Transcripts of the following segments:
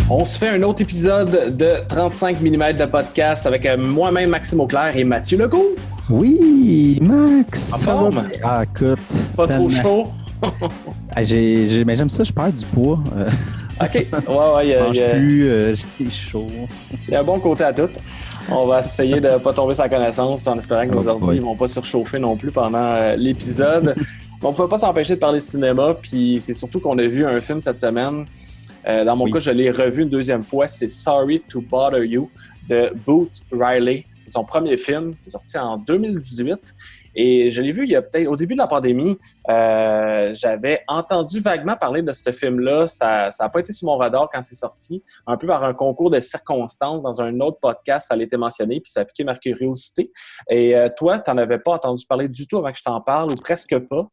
On se fait un autre épisode de 35 mm de podcast avec moi-même, Maxime Auclair et Mathieu Legault. Oui, Max! En Ça forme? va bien? Ah, écoute. Pas trop chaud? Mais j'aime ça, je perds du poids. OK. Je mange plus, j'ai chaud. Il y a un bon côté à tout. On va essayer de ne pas tomber sans connaissance en espérant que nos ordi ne vont pas surchauffer non plus pendant l'épisode. On ne pouvait pas s'empêcher de parler cinéma, puis c'est surtout qu'on a vu un film cette semaine. Dans mon cas, je l'ai revu une deuxième fois. C'est Sorry to Bother You de Boots Riley. C'est son premier film. C'est sorti en 2018. Et je l'ai vu il y a peut-être au début de la pandémie. J'avais entendu vaguement parler de ce film-là. Ça n'a pas été sur mon radar quand c'est sorti. Un peu par un concours de circonstances dans un autre podcast, ça a été mentionné, puis ça a piqué ma curiosité. Et toi, tu n'en avais pas entendu parler du tout avant que je t'en parle, ou presque pas?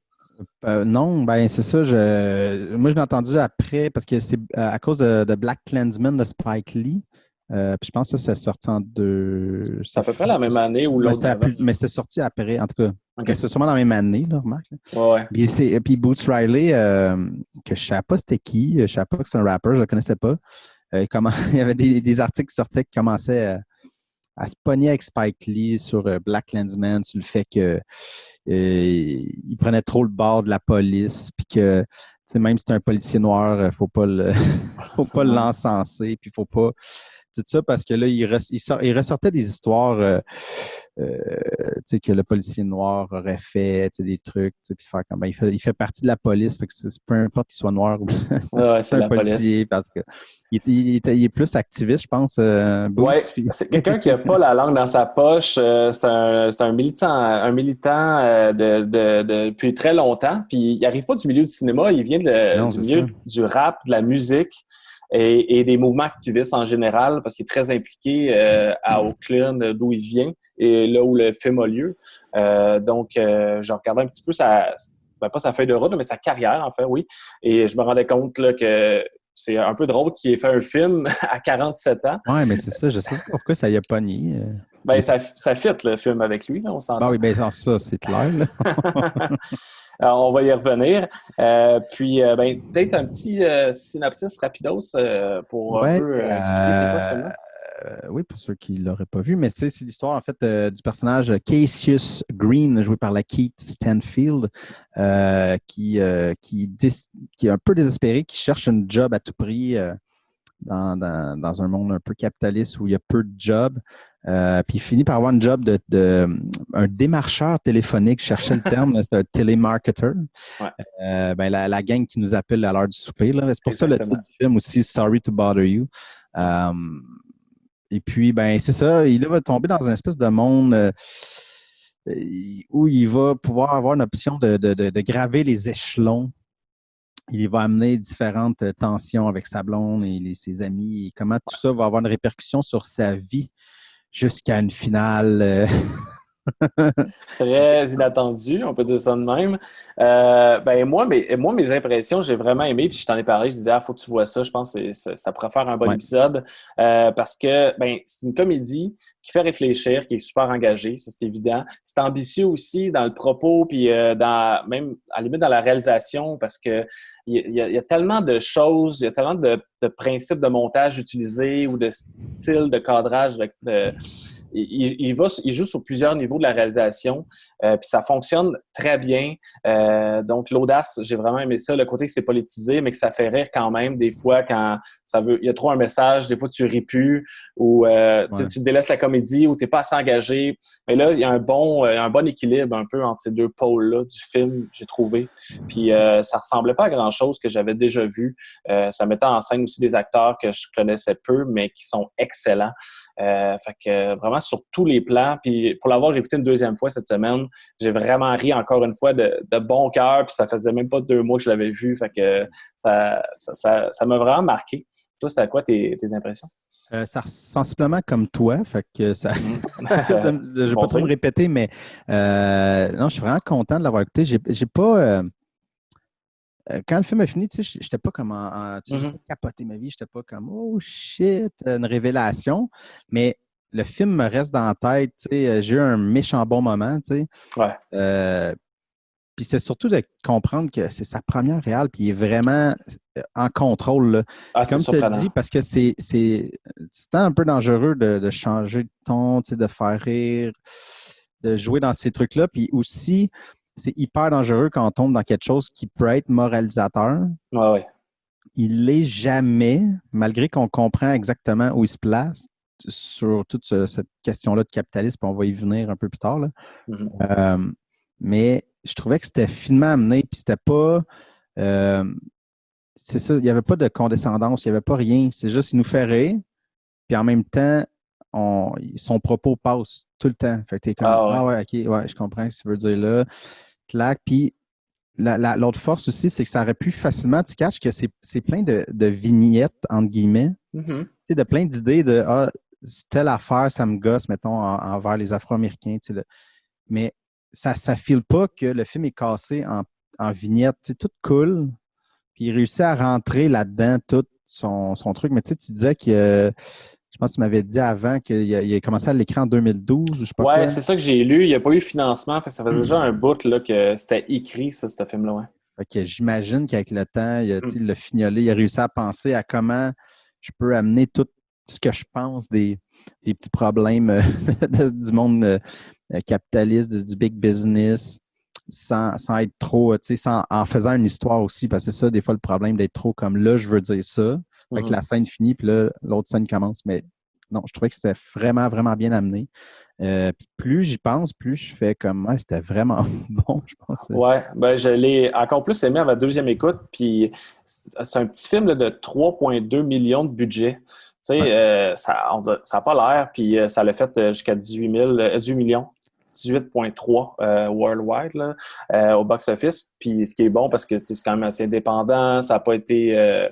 Non, ben c'est ça. Moi, je l'ai entendu après parce que c'est à cause de Black Klansman de Spike Lee. Puis je pense que ça, c'est sorti en deux. C'est à peu près la même année ou l'autre avant. Mais c'était sorti après, en tout cas. Okay. C'est sûrement dans la même année, là, remarque. Ouais. Puis Boots Riley, que je ne savais pas c'était qui, je ne savais pas que c'est un rappeur, je ne le connaissais pas. Il y avait des articles qui sortaient qui commençaient à se pogner avec Spike Lee sur Black Klansman, sur le fait que il prenait trop le bord de la police, puis que même si c'est un policier noir, faut pas l'encenser, puis faut pas tout ça, parce que là, il ressortait des histoires que le policier noir aurait fait, des trucs, puis faire comme il fait partie de la police, fait que peu importe qu'il soit noir ou c'est un policier, parce que il est plus activiste, je pense. Oui, c'est quelqu'un qui n'a pas la langue dans sa poche. C'est un militant depuis très longtemps. Puis il n'arrive pas du milieu du cinéma, il vient du milieu du rap, de la musique et des mouvements activistes en général, parce qu'il est très impliqué à Oakland, d'où il vient, et là où le film a lieu. Donc, je regardais un petit peu pas sa feuille de route, mais sa carrière, en fait, oui. Et je me rendais compte là, que c'est un peu drôle qu'il ait fait un film à 47 ans. Oui, mais c'est ça. Je sais pas pourquoi ça y a pogné. Ça fit le film avec lui, là, on s'entend. Ah oui, bien ça, c'est clair. Alors, on va y revenir. Puis, peut-être un petit synopsis rapidos pour un peu expliquer c'est quoi ce film-là. Oui, pour ceux qui ne l'auraient pas vu, mais c'est l'histoire en fait du personnage Cassius Green, joué par Lakeith Stanfield, qui est un peu désespéré, qui cherche un job à tout prix dans un monde un peu capitaliste où il y a peu de jobs. Puis il finit par avoir un job un démarcheur téléphonique, je cherchais le terme, c'est un télémarketer. Ouais. La gang qui nous appelle à l'heure du souper. Là. C'est pour ça le titre du film aussi, Sorry to Bother You. Et puis, c'est ça, il va tomber dans une espèce de monde où il va pouvoir avoir une option de graver les échelons. Il va amener différentes tensions avec sa blonde et ses amis. Et comment tout ça va avoir une répercussion sur sa vie jusqu'à une finale. Très inattendu, on peut dire ça de même. Moi, mes impressions, j'ai vraiment aimé, puis je t'en ai parlé, je disais, faut que tu vois ça, je pense que ça pourrait faire un bon épisode, parce que c'est une comédie qui fait réfléchir, qui est super engagée, ça c'est évident. C'est ambitieux aussi dans le propos, puis même à la limite dans la réalisation, parce que il y a tellement de choses, il y a tellement de principes de montage utilisés ou de style de cadrage il joue sur plusieurs niveaux de la réalisation, puis ça fonctionne très bien. Donc, l'audace, j'ai vraiment aimé ça, le côté que c'est politisé, mais que ça fait rire quand même, des fois, quand il y a trop un message, des fois, tu ris plus, ou tu délaisses la comédie, ou tu n'es pas assez engagé. Mais là, il y a un bon équilibre un peu entre ces deux pôles-là du film, j'ai trouvé. Puis, ça ressemblait pas à grand-chose que j'avais déjà vu. Ça mettait en scène aussi des acteurs que je connaissais peu, mais qui sont excellents. Fait que vraiment sur tous les plans, puis pour l'avoir écouté une deuxième fois cette semaine, j'ai vraiment ri encore une fois de bon cœur, puis ça faisait même pas 2 mois que je l'avais vu, fait que ça m'a vraiment marqué. Toi, c'était quoi tes impressions? Ça sensiblement comme toi, fait que ça. Je ne vais pas trop me répéter, mais non, je suis vraiment content de l'avoir écouté. J'ai pas. Quand le film a fini, tu sais, j'étais pas comme j'ai pas capoté ma vie, j'étais pas comme oh shit, une révélation. Mais le film me reste dans la tête, tu sais, j'ai eu un méchant bon moment, tu sais. Ouais. Puis c'est surtout de comprendre que c'est sa première réal, puis il est vraiment en contrôle. Là. Ah, c'est Comme tu as surprenant. dit, parce que c'est un peu dangereux de changer de ton, de faire rire, de jouer dans ces trucs-là. Puis aussi, c'est hyper dangereux quand on tombe dans quelque chose qui peut être moralisateur. Ouais, ouais. Il l'est jamais, malgré qu'on comprend exactement où il se place sur toute cette question-là de capitalisme, puis on va y venir un peu plus tard. Là. Mhm. Mais je trouvais que c'était finement amené, puis c'était pas. euh, c'est ça, il n'y avait pas de condescendance, il n'y avait pas rien. C'est juste, il nous fait rire, puis en même temps, son propos passe tout le temps. Fait que t'es comme, Ah, ah ouais. ouais, ok, ouais, je comprends ce que tu veux dire là. Clac, puis l'autre force aussi, c'est que ça aurait pu facilement, tu catches que c'est plein de vignettes, entre guillemets, Mhm. tu sais, de plein d'idées de, ah, telle affaire, ça me gosse, mettons, envers les Afro-Américains, tu sais, mais ça ne file pas que le film est cassé en vignettes, tu sais, tout cool, puis il réussit à rentrer là-dedans tout son truc, mais tu sais, tu disais que, je pense que tu m'avais dit avant qu'il a commencé à l'écran en 2012 ou je sais pas Ouais, quoi. c'est ça que j'ai lu. Il n'y a pas eu de financement. Fait que ça fait déjà un bout là, que c'était écrit, ça, ce film-là. Ouais. Fait que j'imagine qu'avec le temps, Mm. il a fignolé, il a réussi à penser à comment je peux amener tout ce que je pense des petits problèmes du monde capitaliste, du big business, sans être trop, en faisant une histoire aussi, parce que c'est ça, des fois, le problème d'être trop comme là, je veux dire ça. Fait que Mhm. la scène finit, puis là, l'autre scène commence. Mais non, je trouvais que c'était vraiment, vraiment bien amené. Puis plus j'y pense, plus je fais comme, ouais, c'était vraiment bon, je pense. Ouais, ben je l'ai encore plus aimé à ma deuxième écoute. Puis c'est un petit film là, de 3,2 millions de budget. Tu Ouais. sais, ça n'a pas l'air, puis ça l'a fait jusqu'à 18 millions. 18,3 worldwide là, au box-office. Puis ce qui est bon parce que tu sais, c'est quand même assez indépendant, ça n'a pas été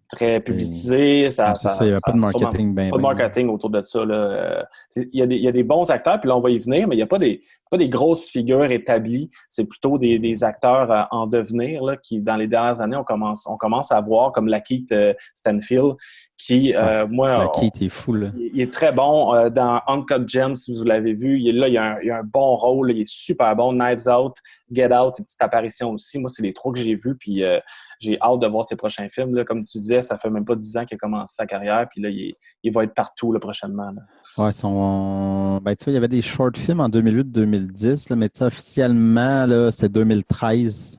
très Et- publicisé, non, c'est ça, il n'y avait ça pas a de sûrement marketing bien, pas de bien. marketing autour de ça. Là. Il y a des bons acteurs, puis là, on va y venir, mais il n'y a pas des grosses figures établies. C'est plutôt des acteurs en devenir là, qui, dans les dernières années, on commence à voir, comme Lakeith Stanfield, qui, Ah, la moi, Kate est fou, là. il est très bon dans Uncut Gems, si vous l'avez vu. Il a un bon rôle, il est super bon. Knives Out, Get Out, une petite apparition aussi. Moi, c'est les trois que j'ai vus, puis j'ai hâte de voir ses prochains films. Là. Comme tu disais, ça fait même pas 10 ans qu'il a commencé sa carrière, puis là, il va être partout là, prochainement. Là. Ouais, ben, tu vois, il y avait des short films en 2008-2010, là, mais tu sais, officiellement, là, c'est 2013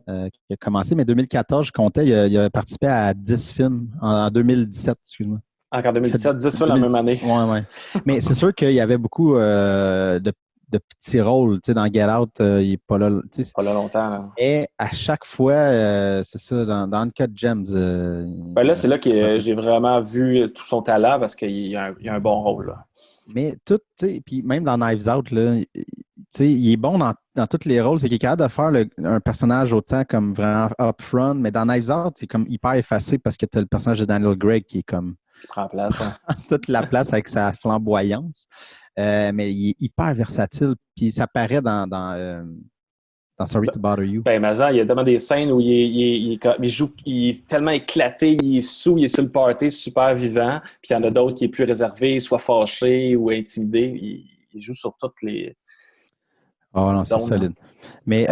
qui a commencé. Mais 2014, je comptais, il a participé à 10 films en 2017, excuse-moi. Encore Il fait 2017, 10 films la même 2010. année. Ouais, ouais. Mais c'est sûr qu'il y avait beaucoup de petits rôles. Tu sais, dans Get Out, il n'est pas là. Tu sais, Pas là longtemps. Là. et à chaque fois, c'est ça, dans Uncut Gems, Ben là, il a c'est là pas que tout. j'ai vraiment vu tout son talent parce il a un bon rôle. Là. Mais tout, tu sais, puis même dans Knives Out, là, tu sais, il est bon dans tous les rôles. C'est qu'il est capable de faire un personnage autant comme vraiment upfront, mais dans Knives Out, il est comme hyper effacé parce que tu as le personnage de Daniel Craig qui est comme Qui prend qui place. prend Ouais. toute la place avec sa flamboyance. Mais il est hyper versatile. Puis ça paraît dans Sorry to Bother You. Ben, Mazan, il y a tellement des scènes où il joue, il est tellement éclaté, il est sous, il est sur le party, super vivant. Puis il y en a d'autres qui est plus réservé, soit fâché ou intimidé. Il joue sur toutes Oh les non, c'est zones. Là. solide. Mais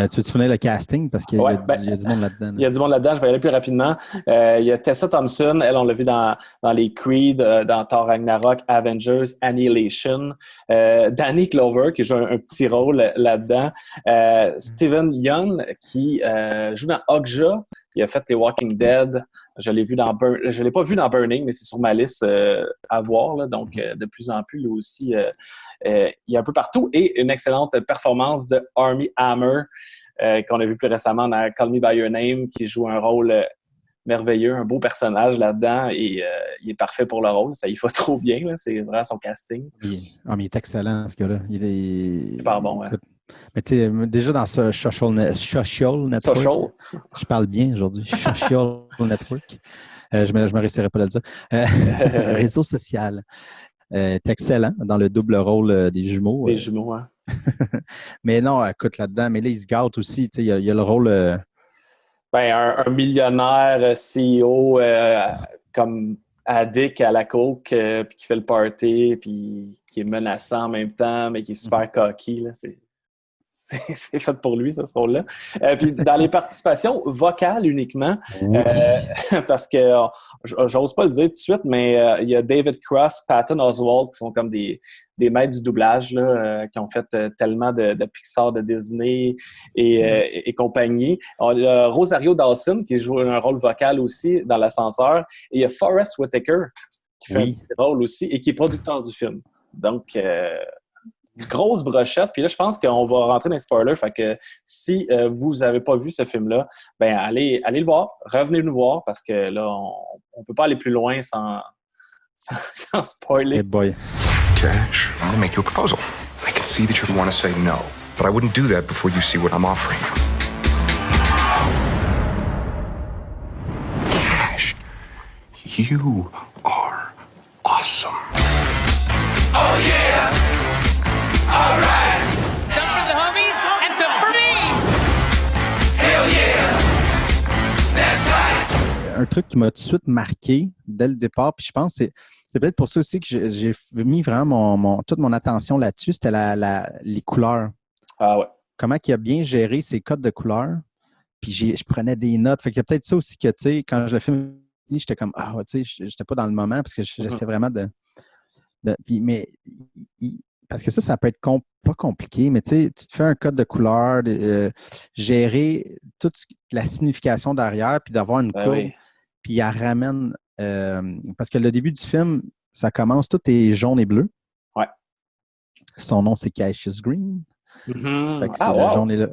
tu veux te souvenir le casting? Parce qu'il Ouais, il y a du monde là-dedans. il Là. y a du monde là-dedans, je vais y aller plus rapidement. Il y a Tessa Thompson, elle, on l'a vu dans les Creed, dans Thor Ragnarok, Avengers, Annihilation. Danny Glover, qui joue un petit rôle là-dedans. Steven Yeun, qui joue dans Okja. Il a fait les Walking Dead. Je l'ai pas vu dans Burning, mais c'est sur ma liste à voir. Là. Donc, de plus en plus, lui aussi, il est un peu partout. Et une excellente performance de Armie Hammer, qu'on a vu plus récemment dans Call Me By Your Name, qui joue un rôle merveilleux, un beau personnage là-dedans, et il est parfait pour le rôle. Ça y va trop bien, là. C'est vraiment son casting. Mais il est excellent, ce gars-là. Super bon, ouais. Écoute, mais tu sais, déjà dans ce Social Network, Social. je parle bien aujourd'hui, Social Network, je me réussirais pas à le dire. Réseau social. Est excellent dans le double rôle des jumeaux. Des jumeaux, hein. Mais non, écoute, là-dedans, mais là, il se gâte aussi. Tu sais, il y a le rôle. Ben, un millionnaire CEO comme addict à la coke, puis qui fait le party, puis qui est menaçant en même temps, mais qui est super cocky. Là. c'est fait pour lui, ça, ce rôle-là. Puis dans les participations vocales uniquement, Oui. parce que j'ose pas le dire tout de suite, mais il y a David Cross, Patton Oswalt, qui sont comme des maîtres du doublage, là, qui ont fait tellement de Pixar, de Disney et compagnie. Il y a Rosario Dawson, qui joue un rôle vocal aussi dans l'ascenseur. Et il y a Forest Whitaker, qui fait un petit rôle aussi et qui est producteur du film. Donc, grosse brochette. Puis là, je pense qu'on va rentrer dans les spoilers. Fait que si vous n'avez pas vu ce film-là, ben allez le voir. Revenez nous voir parce que là, on peut pas aller plus loin sans spoiler. Hey boy. Cash, I'm gonna make you a proposal. I can see that you want to say no, but I wouldn't do that before you see what I'm offering you. Cash, you are awesome. Oh yeah! All right! Some for the homies and some for me! Hell yeah! That's right! Un truc qui m'a tout de suite marqué dès le départ, puis je pense que c'est peut-être pour ça aussi que j'ai mis vraiment toute mon attention là-dessus, c'était les couleurs. Ah ouais. Comment il a bien géré ses codes de couleurs. Puis je prenais des notes. Fait qu'il y a peut-être ça aussi que, tu sais, quand je le filme, j'étais comme, tu sais, j'étais pas dans le moment parce que j'essaie vraiment mais parce que ça peut être pas compliqué, mais tu sais, tu te fais un code de couleur, gérer toute la signification derrière, puis d'avoir une courbe, oui. puis elle ramène. Parce que le début du film, ça commence, tout est jaune et bleu. Ouais. Son nom, c'est Cassius Green. Mm-hmm. Fait que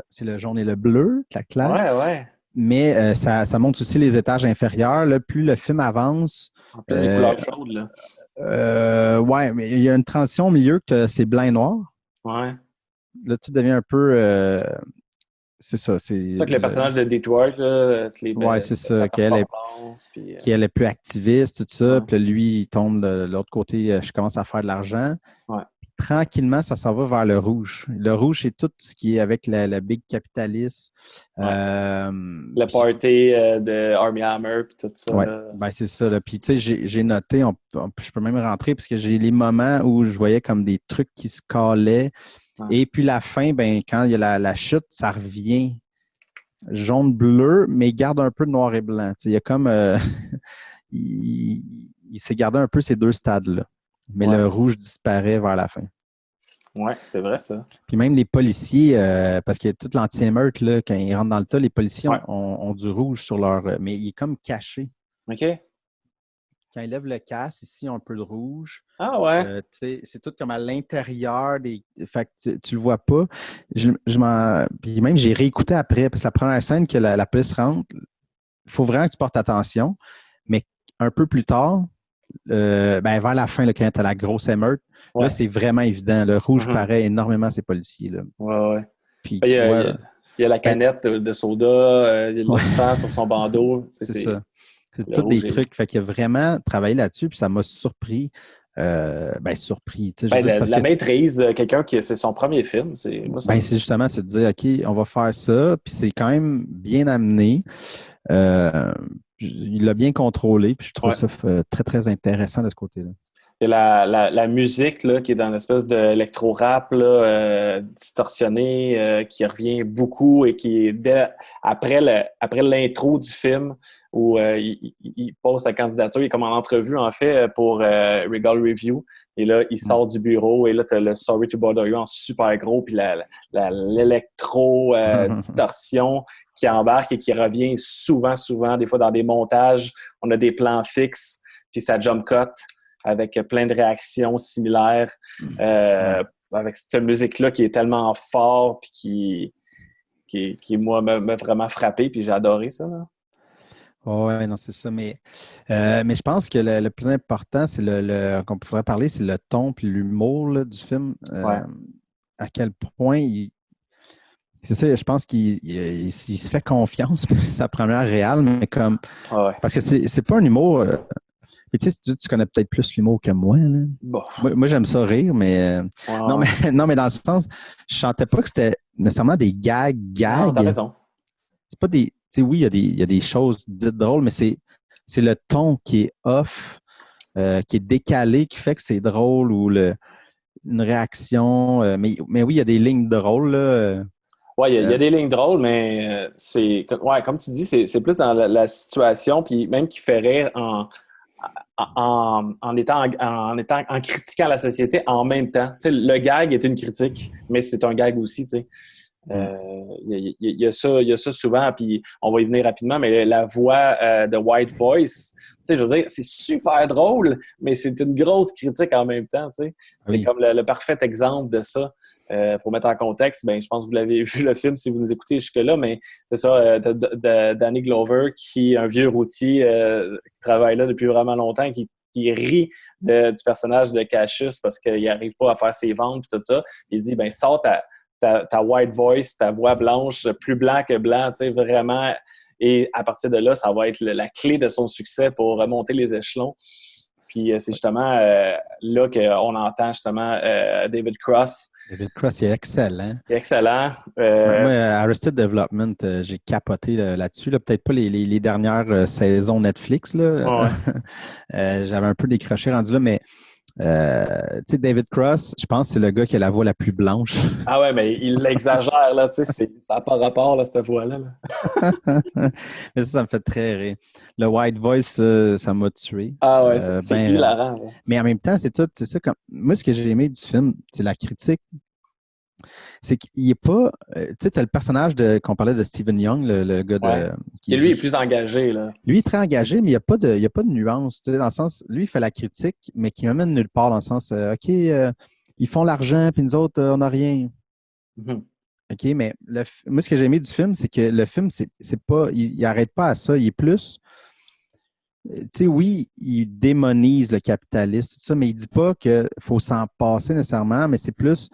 c'est le jaune et le bleu, clac. Ouais. Mais ça montre aussi les étages inférieurs. Là, plus le film avance. En plus des couleurs chaudes, là. Ouais, mais il y a une transition au milieu que c'est blanc et noir. Ouais. Là, tu deviens un peu. C'est ça. C'est ça que le personnage de Detroit, là, c'est ça. Qu'elle est plus activiste, tout ça. Ouais. Puis lui, il tombe de l'autre côté. Je commence à faire de l'argent. Ouais. Tranquillement, ça s'en va vers le rouge. Le rouge, c'est tout ce qui est avec le big capitaliste. Ouais. Le party de Armie Hammer et tout ça. Ouais, ben c'est ça. Là. Puis, tu sais, j'ai noté, je peux même rentrer parce que j'ai les moments où je voyais comme des trucs qui se calaient. Ouais. Et puis, la fin, ben quand il y a la chute, ça revient jaune-bleu, mais il garde un peu de noir et blanc. Tu sais, il y a comme... il s'est gardé un peu ces deux stades-là. Mais le rouge disparaît vers la fin. Oui, c'est vrai, ça. Puis même les policiers, parce que toute l'anti-émeute, là, quand ils rentrent dans le tas, les policiers ont du rouge sur leur... mais il est comme caché. OK. Quand ils lèvent le casque, ici, ils ont un peu de rouge. Ah ouais? C'est tout comme à l'intérieur des... Fait que tu le vois pas. Puis même, j'ai réécouté après, parce que la première scène que la police rentre, il faut vraiment que tu portes attention. Mais un peu plus tard... vers la fin, là, quand tu as la grosse émeute, là, c'est vraiment évident. Le rouge paraît énormément ces policiers. Là. Ouais. Puis, il y a la canette de soda, il y a le sang sur son bandeau. C'est ça. C'est tous des trucs. Fait qu'il a vraiment travaillé là-dessus, puis ça m'a surpris. Surpris. La maîtrise, quelqu'un qui c'est son premier film. C'est justement, c'est de dire, OK, on va faire ça, puis c'est quand même bien amené. Il l'a bien contrôlé, puis je trouve ça très, très intéressant de ce côté-là. Il y a la musique là, qui est dans une espèce d'électro-rap distorsionné, qui revient beaucoup et qui est après l'intro du film où il pose sa candidature. Il est comme en entrevue, en fait, pour Regal Review. Et là, il sort du bureau et là, tu as le Sorry to Bother You en super gros, puis l'électro-distorsion qui embarque et qui revient souvent, des fois dans des montages. On a des plans fixes, puis ça jump cut avec plein de réactions similaires, avec cette musique-là qui est tellement fort puis qui moi, m'a vraiment frappé, puis j'ai adoré ça. Là. Oui, non, c'est ça. Mais je pense que le plus important, c'est qu'on pourrait parler, c'est le ton puis l'humour là, du film. À quel point c'est ça, je pense qu'il se fait confiance, sa première réale, mais comme... Parce que c'est pas un humour... tu sais, tu connais peut-être plus l'humour que moi. Là. Bon. Moi, j'aime ça rire, mais... Non, mais dans le sens, je sentais pas que c'était nécessairement des gags. Non, t'as raison. C'est pas des... Tu sais, oui, il y a des choses dites drôles, mais c'est le ton qui est off, qui est décalé, qui fait que c'est drôle ou une réaction. Mais oui, il y a des lignes drôles, là. Ouais, il y a des lignes drôles, mais comme tu dis, c'est plus dans la situation, puis même qui fait rire en critiquant la société en même temps. Tu sais, le gag est une critique, mais c'est un gag aussi, tu sais. Il y a ça souvent, puis on va y venir rapidement, mais la voix de White Voice, tu sais, je veux dire, c'est super drôle, mais c'est une grosse critique en même temps, tu sais. C'est comme le parfait exemple de ça. Pour mettre en contexte, ben, je pense que vous l'avez vu le film si vous nous écoutez jusque-là, mais c'est ça, Danny Glover, qui est un vieux routier qui travaille là depuis vraiment longtemps, qui rit du personnage de Cassius parce qu'il n'arrive pas à faire ses ventes et tout ça. Il dit, ben, sors ta white voice, ta voix blanche, plus blanc que blanc, tu sais, vraiment. Et à partir de là, ça va être la clé de son succès pour remonter les échelons. Puis c'est justement là qu'on entend justement David Cross. David Cross, il est excellent. Excellent. Moi, Arrested Development, j'ai capoté là-dessus. Là. Peut-être pas les dernières saisons Netflix. Là. Ouais. J'avais un peu décroché rendu là, mais tu sais, David Cross, je pense que c'est le gars qui a la voix la plus blanche. Ah ouais, mais il l'exagère, là, tu sais, ça n'a pas rapport, là, cette voix-là. Là. Mais ça me fait très rire. Le White Voice, ça m'a tué. Ah ouais, c'est hilarant. Ouais. Mais en même temps, c'est ça. Moi, ce que j'ai aimé du film, c'est la critique. C'est qu'il n'est pas... tu sais, tu as le personnage qu'on parlait de Stephen Young, le gars de... Qui lui est plus engagé, là. Lui, il est très engagé, mais il n'y a pas de nuance. Tu sais, dans le sens, lui, il fait la critique, mais qui m'amène nulle part, dans le sens, OK, ils font l'argent, puis nous autres, on n'a rien. Mm-hmm. OK, mais moi, ce que j'ai aimé du film, c'est que le film, c'est pas... Il n'arrête pas à ça. Il est plus... Tu sais, oui, il démonise le capitaliste, tout ça, mais il ne dit pas qu'il faut s'en passer nécessairement, mais c'est plus...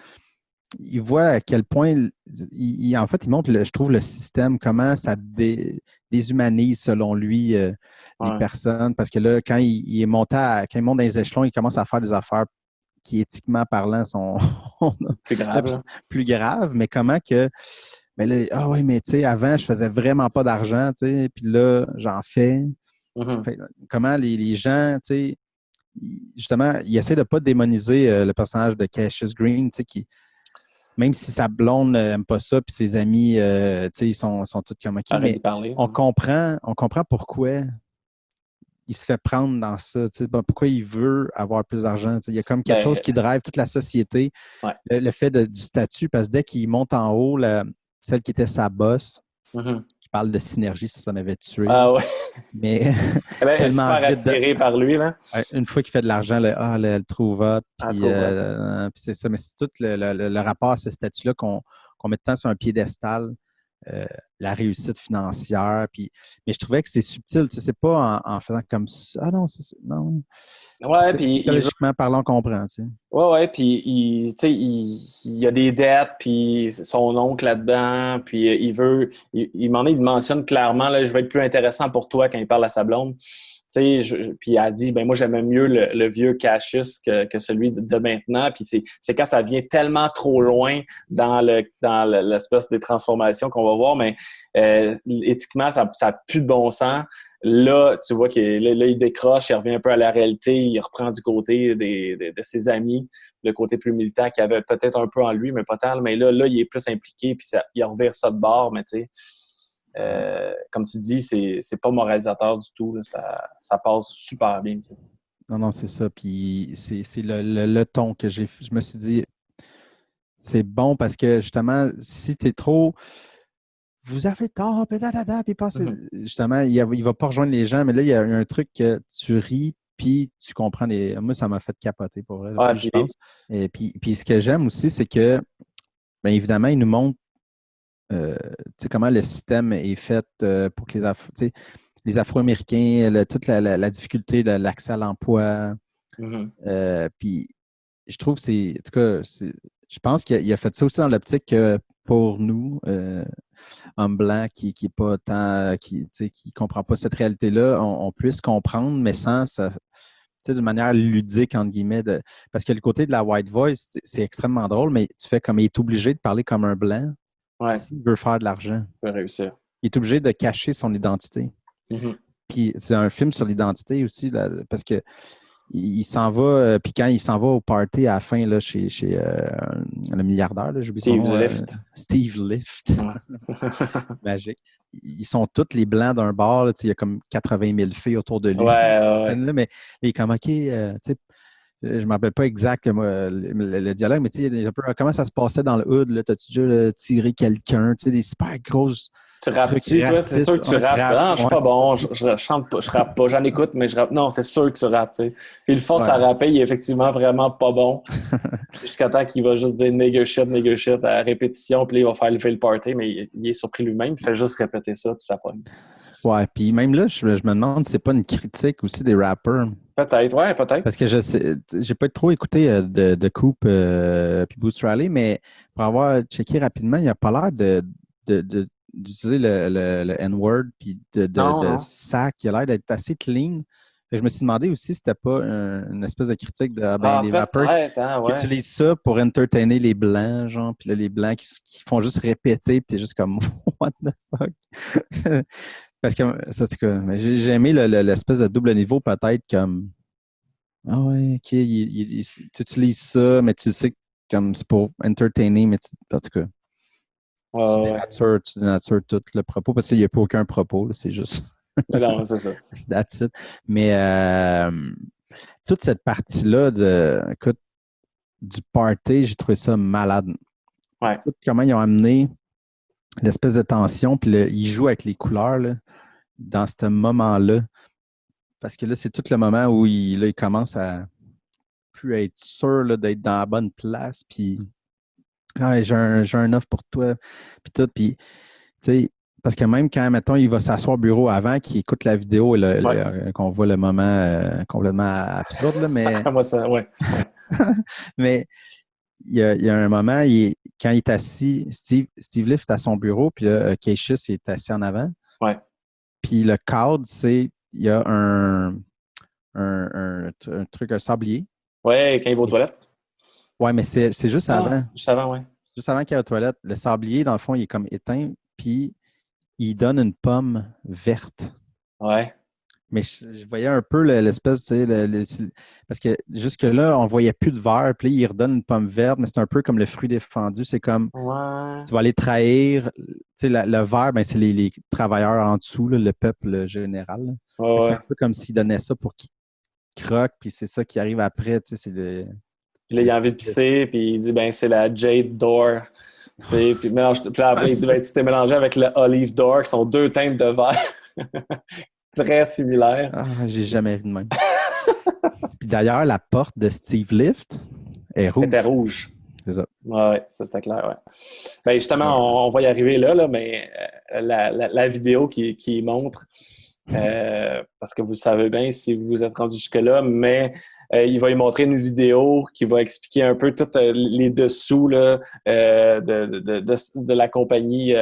Il voit à quel point, en fait, il montre, je trouve, le système, comment ça déshumanise, selon lui, les personnes. Parce que là, quand il monte dans les échelons, il commence à faire des affaires qui, éthiquement parlant, sont plus graves. Mais comment que... Mais là, ah oui, mais tu sais, avant, je faisais vraiment pas d'argent, tu sais, puis là, j'en fais. Mm-hmm. Comment les gens, tu sais, justement, il essaie de pas démoniser le personnage de Cassius Green, tu sais, qui... Même si sa blonde n'aime pas ça, puis ses amis, ils sont tous comme OK. Mais on comprend pourquoi il se fait prendre dans ça. Pourquoi il veut avoir plus d'argent. Il y a comme quelque chose qui drive toute la société. Ouais. Le fait du statut, parce que dès qu'il monte en haut, celle qui était sa boss, qui parle de synergie, ça m'avait tué. Ah ouais. Mais elle est super attirée par lui. Là. Une fois qu'il fait de l'argent, elle le trouve hot. Puis c'est ça. Mais c'est tout le rapport à ce statut-là qu'on met tant sur un piédestal, la réussite financière. Mais je trouvais que c'est subtil. C'est pas en faisant comme ça. Ah non, non. Ouais, puis psychologiquement parlant, on comprend. T'sais. Ouais, puis il y a des dettes, puis son oncle là-dedans, puis il mentionne clairement, là, je vais être plus intéressant pour toi quand il parle à sa blonde. Puis elle dit, ben moi j'aimais mieux le vieux Cassius que celui de maintenant. Puis c'est quand ça vient tellement trop loin dans l'espèce de transformation qu'on va voir, mais éthiquement ça n'a plus de bon sens. Là, tu vois qu'il décroche, il revient un peu à la réalité, il reprend du côté de ses amis, le côté plus militant qu'il avait peut-être un peu en lui, mais pas tant. Mais là, il est plus impliqué, puis il revire ça de bord, mais tu sais, comme tu dis, c'est pas moralisateur du tout. Là, ça passe super bien. T'sais. Non, c'est ça. Puis c'est le ton que je me suis dit, c'est bon parce que justement, si tu es trop... Vous avez tort, puis justement, il ne va pas rejoindre les gens, mais là, il y a un truc que tu ris, puis tu comprends Moi, ça m'a fait capoter pour vrai, là, je pense. Et puis ce que j'aime aussi, c'est que, bien évidemment, il nous montre comment le système est fait pour que les Afro-Américains, toute la difficulté de l'accès à l'emploi. Puis je trouve en tout cas, je pense qu'il a fait ça aussi dans l'optique que pour nous, hommes blancs qui est pas tant, qui comprend pas cette réalité-là, on puisse comprendre, mais sans d'une manière ludique, entre guillemets, parce que le côté de la white voice, c'est extrêmement drôle, mais tu fais comme il est obligé de parler comme un blanc s'il veut faire de l'argent. Il peut réussir. Il est obligé de cacher son identité. Puis c'est un film sur l'identité aussi, là, parce que il s'en va, puis quand il s'en va au party à la fin, là, chez le milliardaire, là, j'oublie son nom, Steve Lift. Ouais. Magique. Ils sont tous les blancs d'un bar, là, il y a comme 80 000 filles autour de lui. Ouais. Là, mais il est comme, OK, tu sais, je ne me rappelle pas exact le dialogue, mais tu sais, comment ça se passait dans le hood, là, t'as-tu déjà tiré quelqu'un, tu sais, des super grosses... Tu rappes-tu, toi? C'est sûr que tu rappes. Ah, je suis pas bon, je chante pas, je rappe pas, j'en écoute, mais je rappe. Non, c'est sûr que tu rappes, tu sais. Puis le force à rapper, il est effectivement vraiment pas bon. Jusqu'à temps qu'il va juste dire nigger shit à répétition, puis là, il va faire lever le party, mais il est surpris lui-même, il fait juste répéter ça, puis ça pogne. Ouais, puis même là, je me demande si c'est pas une critique aussi des rappers. Peut-être, ouais, peut-être. Parce que j'ai pas trop écouté de Coop puis Boost Rally, mais pour avoir checké rapidement, il n'a pas l'air d'utiliser le N-word puis de sac. Il a l'air d'être assez clean. Je me suis demandé aussi si c'était pas une espèce de critique de les rappers qui utilisent ça pour entertainer les Blancs, genre, puis là, les Blancs qui font juste répéter, puis t'es juste comme « What the fuck? » Parce que ça, c'est que j'ai aimé l'espèce de double niveau, peut-être comme ah ouais, ok, tu utilises ça, mais tu sais comme c'est pour entertainer, mais en tout cas, tu dénatures tout le propos parce qu'il n'y a pas aucun propos, là, c'est juste. Non, c'est ça. That's it. Mais toute cette partie-là du party, j'ai trouvé ça malade. Ouais. Comment ils ont amené l'espèce de tension, puis ils jouent avec les couleurs là, dans ce moment-là. Parce que là, c'est tout le moment où il commence à plus être sûr là, d'être dans la bonne place. Puis, j'ai un offre pour toi. Puis tout. Puis, tu sais, parce que même quand, mettons, il va s'asseoir au bureau avant qu'il écoute la vidéo et qu'on voit le moment complètement absurde, là, mais. Moi, ça, ouais. Mais il y a un moment, quand il est assis, Steve Lift est à son bureau, puis là, Cassius est assis en avant. Ouais. Puis le cadre, c'est il y a un truc, un sablier. Ouais, quand il va aux toilettes. Ouais, mais c'est juste avant. Juste avant, ouais. Juste avant qu'il aille aux toilettes. Le sablier, dans le fond, il est comme éteint, puis il donne une pomme verte. Ouais. Mais je voyais un peu l'espèce, tu sais, parce que jusque-là, on ne voyait plus de verre, puis là, il redonne une pomme verte, mais c'est un peu comme le fruit défendu. C'est comme, tu vas aller trahir, tu sais, le verre, ben, c'est les travailleurs en dessous, là, le peuple général. C'est un peu comme s'il donnait ça pour qu'il croque, puis c'est ça qui arrive après, tu sais, c'est le... Puis là, il a envie de pisser, puis il dit, ben, c'est la Jade Door. Puis après, il dit, ben, tu t'es mélangé avec le Olive Door, qui sont deux teintes de verre. Très similaire. Ah, j'ai jamais vu de même. Puis d'ailleurs, la porte de Steve Lift est rouge. Elle était rouge. C'est ça. Ouais, ça c'était clair, ouais. Ben justement, on va y arriver là, mais la vidéo qui montre, parce que vous savez bien si vous vous êtes rendu jusque-là, mais il va y montrer une vidéo qui va expliquer un peu tous les dessous là, de la compagnie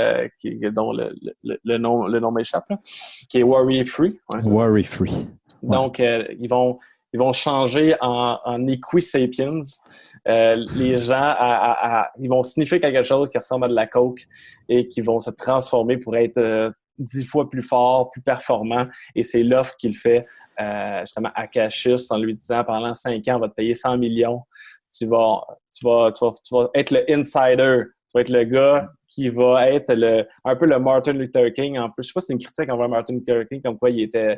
dont le nom m'échappe, là, qui est Worry Free. Ouais, Worry Free. Ouais. Donc, ils vont changer en Equisapiens. Les gens, ils vont sniffer quelque chose qui ressemble à de la coke et qui vont se transformer pour être 10 fois plus fort, plus performant. Et c'est l'offre qu'il fait justement à Cassius en lui disant pendant 5 ans, on va te payer 100 millions. Tu vas être le insider. Tu vas être le gars qui va être un peu le Martin Luther King. En plus, je sais pas si c'est une critique envers Martin Luther King, comme quoi il était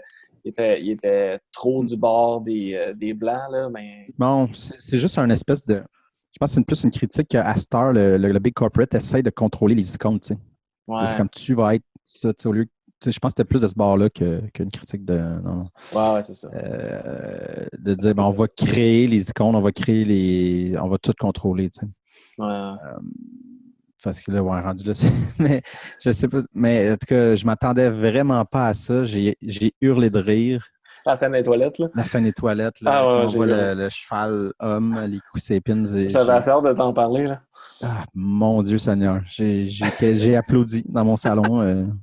trop du bord des Blancs, là, mais... Bon, c'est juste un espèce de... Je pense que c'est plus une critique qu'à Star, le Big Corporate essaie de contrôler les icônes, tu sais. Ouais. C'est comme tu vas être ça, tu sais, au lieu... Je pense que c'était plus de ce bord-là qu'une critique de... Non. Ouais, c'est ça. De dire, ben, on va créer les icônes, on va tout contrôler, tu sais. Ouais. Parce que là, ouais, rendu là, mais je sais pas. Mais en tout cas, je m'attendais vraiment pas à ça. J'ai hurlé de rire. La scène des toilettes, là. La scène des toilettes, là. Ouais, on voit le cheval homme, les coups épines. J'avais assez hâte de t'en parler, là. Ah, mon Dieu Seigneur. J'ai applaudi dans mon salon.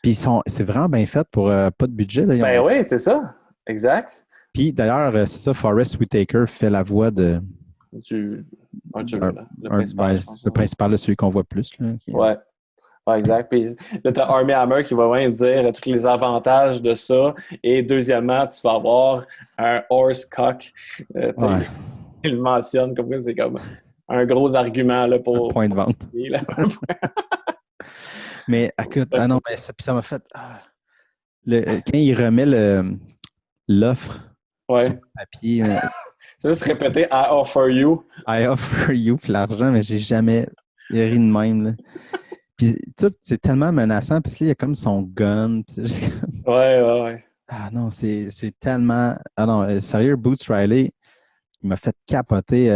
Puis c'est vraiment bien fait pour pas de budget. Là. Ben oui, c'est ça. Exact. Puis d'ailleurs, c'est ça, Forest Whitaker fait la voix de... Le principal. Le principal, celui qu'on voit plus. Là, Ouais. Ouais, exact. Puis là, t'as Armie Hammer qui va vraiment dire tous les avantages de ça. Et deuxièmement, tu vas avoir un horse cock. Tu sais, Ouais. il le mentionne comme ça, c'est comme un gros argument là, Un point de vente. là. Mais écoute, ah non, mais ça m'a fait. Quand il remet l'offre sur Ouais. le papier, C'est juste répéter I offer you. I offer you puis l'argent, mais j'ai jamais ri de même. Là. Puis tout, c'est tellement menaçant parce qu'il y a comme son gun. Puis c'est juste comme, Ouais. ah non, c'est tellement. Ah non, sérieux, Boots Riley, il m'a fait capoter.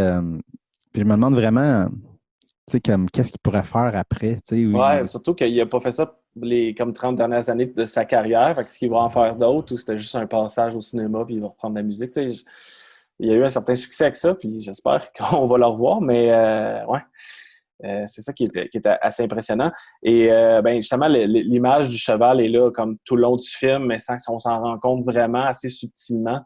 Puis je me demande vraiment, tu sais, comme qu'est-ce qu'il pourrait faire après, tu sais. Ouais, surtout qu'il n'a pas fait ça les comme 30 dernières années de sa carrière. Fait que est-ce qu'il va en faire d'autres ou c'était juste un passage au cinéma puis il va reprendre la musique? Tu sais, il y a eu un certain succès avec ça, puis j'espère qu'on va le revoir, mais ouais. C'est ça qui était assez impressionnant. Et ben justement, l'image du cheval est là comme tout le long du film, mais sans qu'on s'en rende compte vraiment assez subtilement.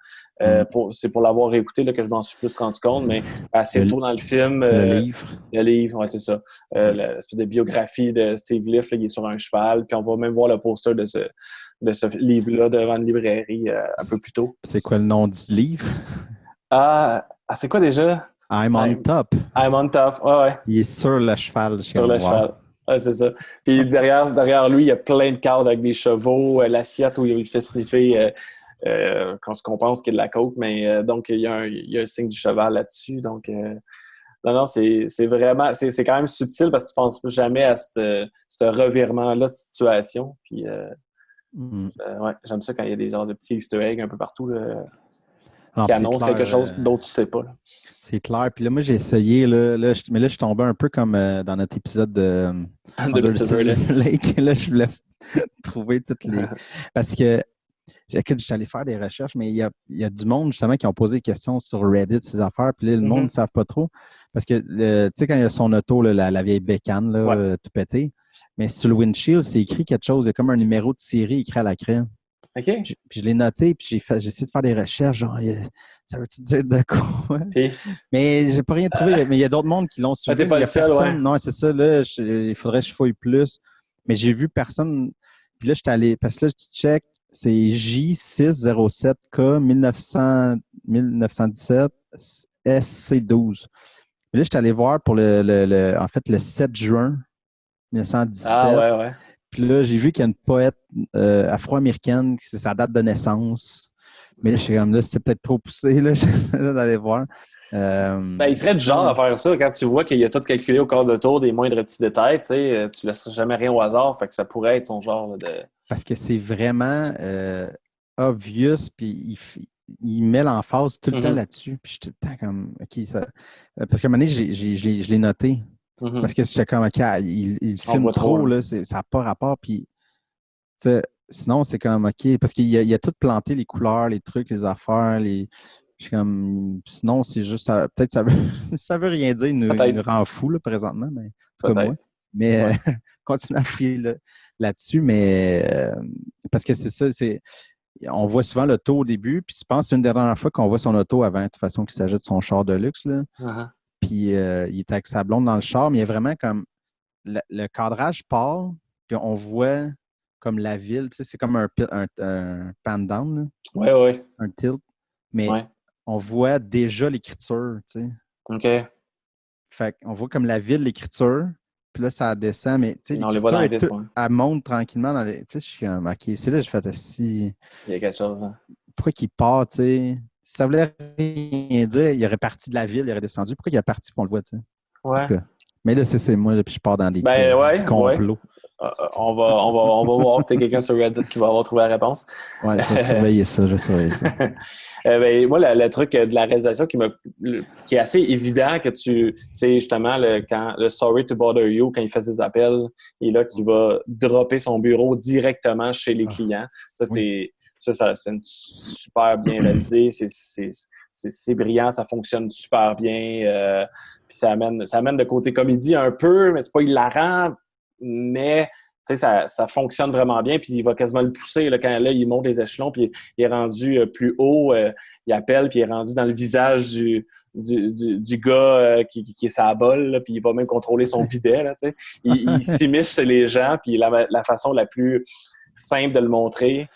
C'est pour l'avoir écouté là, que je m'en suis plus rendu compte, mais assez tôt dans le film. Le livre. Le livre, oui, c'est ça. L'espèce de biographie de Steve Liff, là, il est sur un cheval, puis on va même voir le poster de ce livre-là devant une librairie un peu plus tôt. C'est quoi le nom du livre? C'est quoi déjà? I'm on top. I'm on top, ouais. Il est sur le cheval. Sur le cheval. Ouais, c'est ça. Puis derrière lui, il y a plein de cadres avec des chevaux, l'assiette où il fait sniffer ce qu'on pense qu'il est de la coke, mais donc il y a un signe du cheval là-dessus. Donc, non, c'est vraiment, c'est quand même subtil parce que tu penses jamais à ce revirement-là de situation. Puis, ouais, j'aime ça quand il y a des genres de petits easter eggs un peu partout là, qui annoncent quelque chose d'autre tu sais pas. Là. C'est clair. Puis là, moi, j'ai essayé, mais là, je suis tombé un peu comme dans notre épisode de Under Lake. Là, je voulais trouver toutes les... Parce que, écoute, je suis allé faire des recherches, mais il y a du monde, justement, qui ont posé des questions sur Reddit, ces affaires. Puis là, le monde ne savent pas trop. Parce que, tu sais, quand il y a son auto, là, la vieille bécane, là, tout pété, mais sur le windshield, c'est écrit quelque chose. Il y a comme un numéro de série écrit à la craie. OK. Puis je l'ai noté, puis j'ai essayé de faire des recherches, genre, ça veut-tu dire de quoi? Puis, mais j'ai pas rien trouvé. Mais il y a d'autres mondes qui l'ont suivi. t'es pas le seul, ouais. Non, c'est ça, là, il faudrait que je fouille plus. Mais j'ai vu personne. Puis là, je suis allé, parce que là, tu check, c'est J607K 1917 SC12. Puis là, je suis allé voir pour en fait, le 7 juin 1917. Ah, ouais. Puis là, j'ai vu qu'il y a une poète afro-américaine, c'est sa date de naissance. Mais là, je suis comme là, c'est peut-être trop poussé, là, d'aller voir. Ben, il serait du genre à faire ça quand tu vois qu'il a tout calculé au quart de tour des moindres petits détails, tu sais, tu laisseras jamais rien au hasard, fait que ça pourrait être son genre là, de... Parce que c'est vraiment obvious, puis il met l'emphase tout le temps là-dessus. Puis je suis tout le temps comme, OK, ça... Parce qu'à un moment donné, je l'ai noté. Parce que j'étais comme, OK, il filme trop, là, ça n'a pas rapport. Puis, sinon, c'est comme, OK, parce qu'il a tout planté, les couleurs, les trucs, les affaires, je suis comme, sinon, c'est juste, peut-être ça veut rien dire, il nous rend fou, là, présentement, mais en tout cas, moi. Mais continue à fouiller là-dessus, mais parce que c'est ça, on voit souvent l'auto au début, puis je pense que c'est une des dernières fois qu'on voit son auto avant, de toute façon, qu'il s'agit de son char de luxe, là. Puis il est avec sa blonde dans le char, mais il y a vraiment comme le cadrage part, puis on voit comme la ville, tu sais, c'est comme un pan down, Ouais. Un tilt, mais on voit déjà l'écriture, tu sais. OK. Fait qu'on voit comme la ville, l'écriture, puis là, ça descend, mais tu sais, on les voit dans la ville, elle monte tranquillement dans les... Puis là, je suis comme, OK, c'est là que j'ai fait si... Il y a quelque chose, hein. Pourquoi qu'il part, tu sais? Si ça voulait rien dire, il aurait parti de la ville, il aurait descendu. Pourquoi il est parti pour on le voit, tu sais? Ouais. En tout cas. Mais là, c'est moi, là, puis je pars dans des complots. On va voir peut-être quelqu'un sur Reddit qui va avoir trouvé la réponse. Ouais, je vais surveiller ça, moi, le truc de la réalisation qui est assez évident que c'est justement le Sorry to Bother You, quand il fait ses appels, et là, qui va dropper son bureau directement chez les clients. C'est super bien réalisé, c'est brillant, ça fonctionne super bien. Puis ça amène le côté comédie un peu, mais c'est pas hilarant. Mais sais, ça fonctionne vraiment bien, puis il va quasiment le pousser là, quand là, il monte les échelons, puis il est rendu plus haut, il appelle, puis il est rendu dans le visage du gars qui est sa bolle, là, puis il va même contrôler son bidet, là, tu sais. Il s'immisce chez les gens, puis la façon la plus simple de le montrer,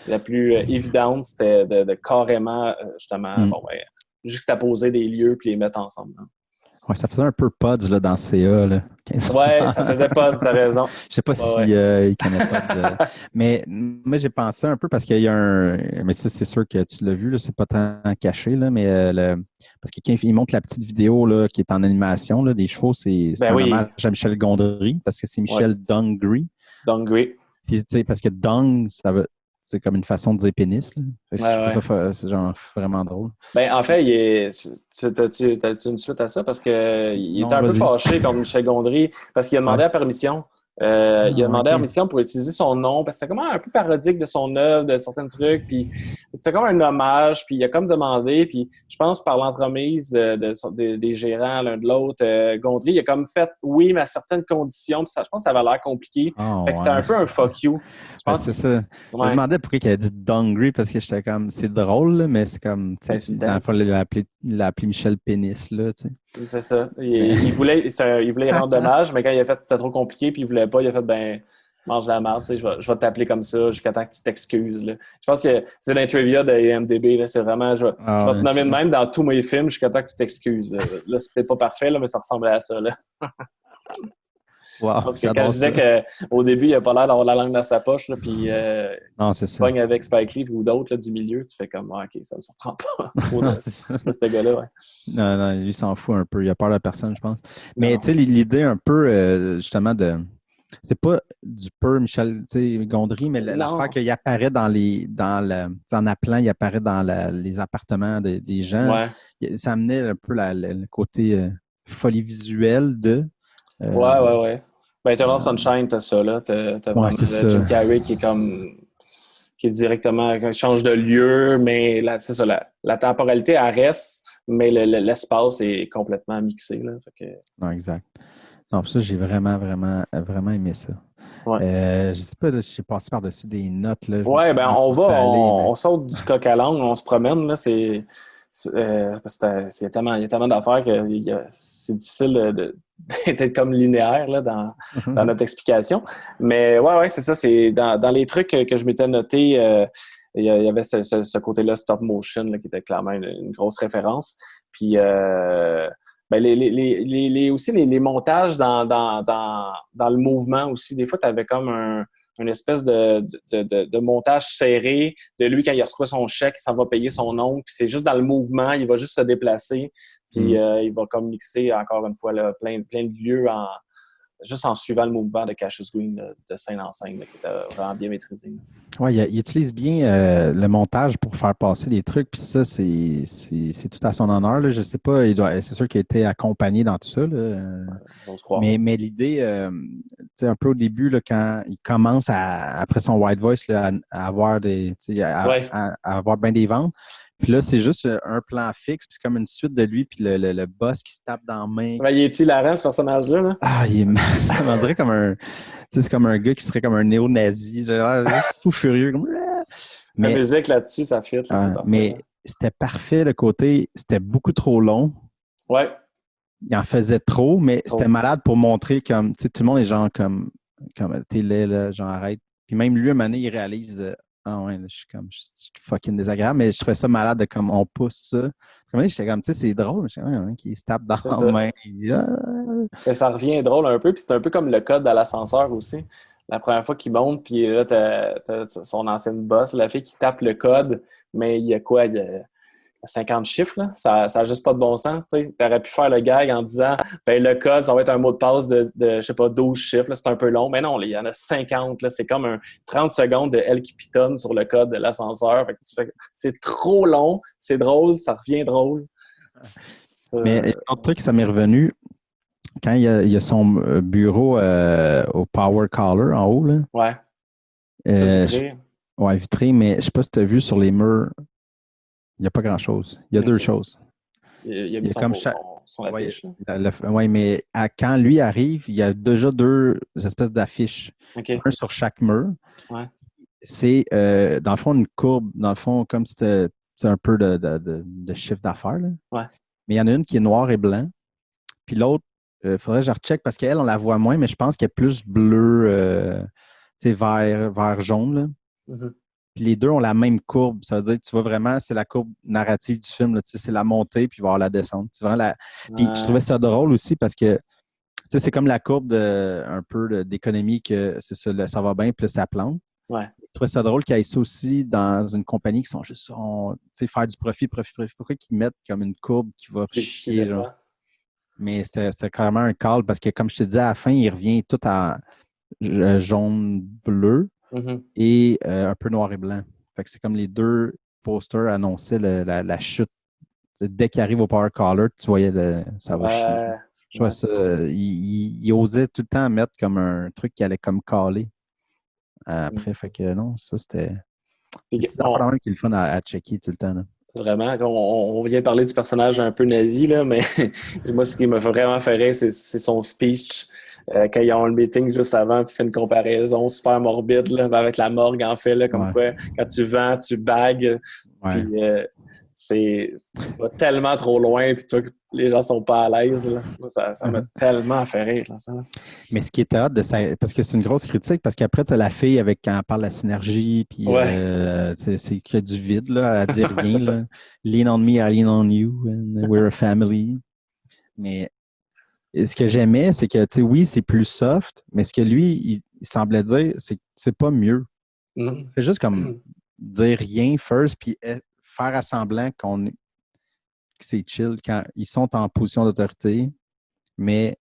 la plus évidente, c'était de carrément, justement, juxtaposer des lieux puis les mettre ensemble. Hein. Ouais, ça faisait un peu Pods là, dans CA. Là, ouais, ça faisait Pods, t'as raison. Je sais pas si il connaît Pods. Mais moi, j'ai pensé un peu parce qu'il y a un... Mais ça, c'est sûr que tu l'as vu, là, c'est pas tant caché, là, mais parce que quand il montre la petite vidéo là, qui est en animation là, des chevaux, c'est un hommage à Michel Gondry parce que c'est Michel Dongry. Dongry. Puis, tu sais, parce que Dong, c'est comme une façon de dire pénis. Là. C'est genre vraiment drôle. Ben, en fait, t'as-tu une suite à ça? Parce qu'il était un peu fâché contre Michel Gondry parce qu'il a demandé la permission. Il a demandé la permission pour utiliser son nom parce que c'était comme un peu parodique de son œuvre, de certains trucs. Puis c'était comme un hommage. Puis il a comme demandé. Puis je pense par l'entremise des gérants l'un de l'autre, Gondry, il a comme fait oui, mais à certaines conditions. Puis ça, je pense que ça avait l'air compliqué. Fait que c'était un peu un fuck you. Je pense c'est ça. Je me demandais pourquoi il a dit Dongry parce que j'étais comme c'est drôle, là, mais c'est comme dans le fond, il l'a appelé Michel Pénis, là, tu sais. C'est ça. Il voulait y rendre hommage, mais quand il a fait c'était trop compliqué puis il voulait pas, il a fait mange la marde, tu sais, je vais t'appeler comme ça jusqu'à temps que tu t'excuses. Là. Je pense que c'est dans les trivia de IMDb, là, c'est vraiment je vais te nommer de même dans tous mes films jusqu'à temps que tu t'excuses. Là, c'est peut-être pas parfait, là, mais ça ressemblait à ça. Là. Wow, parce que quand je disais qu'au début, il n'a pas l'air d'avoir la langue dans sa poche, là, puis il pogne avec Spike Lee ou d'autres là, du milieu, tu fais comme OK, ça ne me surprend pas. Non, c'est ça. Ce gars-là, ouais. Non, lui, il s'en fout un peu. Il a peur de personne, je pense. Mais tu sais, l'idée un peu, justement, c'est pas du pur Michel Gondry, mais l'affaire qu'il apparaît en appelant, il apparaît dans les appartements des gens. Ouais. Ça amenait un peu le côté folie visuelle de... Ouais. Ben, Eternal Sunshine, t'as ça, là. T'as vraiment Jim Carrey qui est directement... qui change de lieu, mais c'est ça, la temporalité, elle reste, mais l'espace est complètement mixé, là. Fait que... Non, exact. Non, pour ça, j'ai vraiment, vraiment, vraiment aimé ça. Ouais. Je sais pas, j'ai passé par-dessus des notes, là. On saute du coq à l'âne, on se promène, là, parce qu'il y a tellement d'affaires que c'est difficile d'être comme linéaire là, dans notre explication. Mais ouais, c'est ça. C'est dans les trucs que je m'étais noté, il y avait ce côté-là stop motion là, qui était clairement une grosse référence. Puis aussi les montages dans le mouvement aussi. Des fois, tu avais comme une espèce de montage serré de lui quand il reçoit son chèque, il s'en va payer son oncle, puis c'est juste dans le mouvement, il va juste se déplacer, puis il va comme mixer encore une fois là, plein de lieux juste en suivant le mouvement de Cassius Green de scène en scène, là, qui était vraiment bien maîtrisé. Oui, il utilise bien le montage pour faire passer les trucs, puis ça, c'est tout à son honneur. Là. Je ne sais pas, c'est sûr qu'il a été accompagné dans tout ça. Là. On se croit. Mais l'idée, un peu au début, là, quand il commence après son White Voice là, à avoir à avoir bien des ventes, puis là, c'est juste un plan fixe, puis c'est comme une suite de lui, puis le boss qui se tape dans la main. Ouais, il est hilarant, ce personnage-là. Là. Ah, il est on dirait comme c'est comme un gars qui serait comme un néo-nazi, genre fou furieux. Comme... La musique là-dessus, ça fit. Là, mais c'était parfait, le côté, c'était beaucoup trop long. Ouais. Il en faisait trop, mais c'était malade pour montrer comme, tu sais, tout le monde est genre comme t'es laid, là, genre arrête. Puis même lui, à un moment donné, il réalise... Ah ouais, là, je suis fucking désagréable, mais je trouvais ça malade de comme on pousse ça. Comme j'étais comme, tu sais, c'est drôle, qui se tape dans la main. Et ça revient drôle un peu, puis c'est un peu comme le code à l'ascenseur aussi. La première fois qu'il monte, puis là, t'as son ancienne boss, la fille qui tape le code, mais il y a quoi? Il y a 50 chiffres, là. Ça n'a juste pas de bon sens. Tu aurais pu faire le gag en disant le code, ça va être un mot de passe de je sais pas, 12 chiffres, là, c'est un peu long. Mais non, il y en a 50. Là, c'est comme 30 secondes de elle qui pitonne sur le code de l'ascenseur. C'est trop long, c'est drôle, ça revient drôle. Mais un autre truc, ça m'est revenu quand il y a son bureau au Power Collar en haut. Là. Ouais. Vitré. Ouais, vitré, mais je sais pas si tu as vu sur les murs. Il n'y a pas grand-chose. Il y a deux choses. Il a mis sur l'affiche. Oui, mais quand lui arrive, il y a déjà 2 espèces d'affiches. OK. Un sur chaque mur. Ouais. C'est, dans le fond, une courbe, dans le fond, comme si c'était un peu de chiffre d'affaires. Là. Ouais. Mais il y en a une qui est noir et blanc. Puis l'autre, il faudrait que je recheck parce qu'elle, on la voit moins, mais je pense qu'elle est plus bleue, vert jaune. Là. Mm-hmm. Puis les deux ont la même courbe. Ça veut dire que tu vois vraiment, c'est la courbe narrative du film. Là, c'est la montée, puis il va y avoir la descente. Puis je trouvais ça drôle aussi parce que c'est comme la courbe un peu d'économie que c'est ça va bien, puis là, ça plante. Ouais. Je trouvais ça drôle qu'il y ait ça aussi dans une compagnie qui sont juste faire du profit. Pourquoi qu'ils mettent comme une courbe qui va chier? Genre? Mais c'est carrément un call parce que, comme je te disais, à la fin, il revient tout à jaune-bleu et un peu noir et blanc. Fait que c'est comme les 2 posters annonçaient la chute. Dès qu'il arrive au Power Collar, tu voyais ça va chier. Je vois ça. Il osait tout le temps mettre comme un truc qui allait comme caler. Après, fait que non, ça c'était. C'est vraiment qui est le fun à checker tout le temps. Là. Vraiment, on vient de parler du personnage un peu nazi, là, mais moi, ce qui m'a vraiment fait rire, c'est son speech quand ils ont le meeting juste avant, puis fait une comparaison super morbide là, avec la morgue, en fait, là, comme quoi, quand tu vends, tu bagues, puis ça va tellement trop loin, puis tu vois que les gens sont pas à l'aise. Là. Moi, ça m'a tellement fait rire. Là, ça. Mais ce qui est hâte de ça, parce que c'est une grosse critique, parce qu'après, tu as la fille quand elle parle de la synergie, puis c'est qu'il y a du vide, là, à dire rien. Là. Lean on me, I lean on you, and we're a family. Mais ce que j'aimais, c'est que, tu sais, oui, c'est plus soft, mais ce que lui, il semblait dire, c'est que c'est pas mieux. Il fait juste comme dire rien first, puis faire à semblant que c'est chill quand ils sont en position d'autorité, mais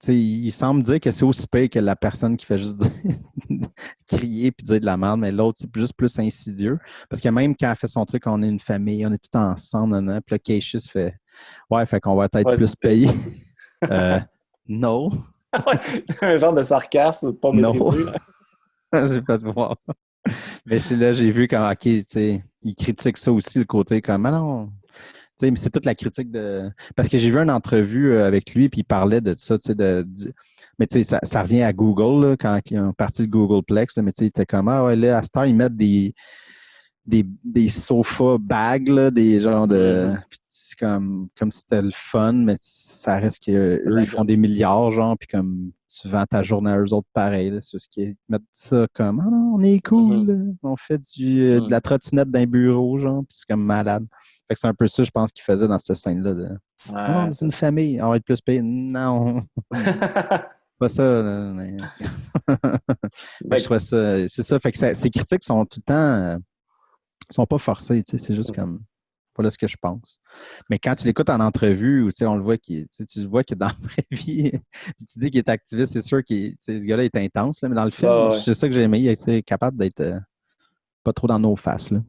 il semble dire que c'est aussi pire que la personne qui fait juste crier puis dire de la merde, mais l'autre, c'est juste plus insidieux. Parce que même quand elle fait son truc, on est une famille, on est tout ensemble, puis là, Cassius fait « Ouais, fait qu'on va être plus payé. » Non. Un genre de sarcasme, pas maîtrisé. J'ai pas de voir. Mais là, j'ai vu quand, OK, il critique ça aussi, le côté comme, ah non. Mais c'est toute la critique de. Parce que j'ai vu une entrevue avec lui, puis il parlait de ça, mais ça revient à Google, là, quand ils ont parti de Googleplex, là, mais il était comme, ah ouais, là, à cette heure, ils mettent des sofas bags, là, des genres de. Comme si c'était le fun, mais ça reste qu'eux, ils font des milliards, genre, puis comme tu vends ta journée à eux autres pareil. Là, c'est ce qui est mettre ça comme ah non, on est cool, là, on fait de la trottinette d'un bureau, genre, puis c'est comme malade. Fait que c'est un peu ça, je pense, qu'il faisait dans cette scène-là. Oh, c'est une famille, on va être plus payé. Non. Pas ça, là, mais. Je trouvais ça. C'est ça. Fait que ces critiques sont tout le temps. Sont pas forcés, tu sais, c'est juste comme. Voilà ce que je pense. Mais quand tu l'écoutes en entrevue, on le voit tu le vois que dans la vraie vie, tu dis qu'il est activiste, c'est sûr que ce gars-là est intense, là, mais dans le film, c'est ça que j'ai aimé, il est capable d'être pas trop dans nos faces. Là.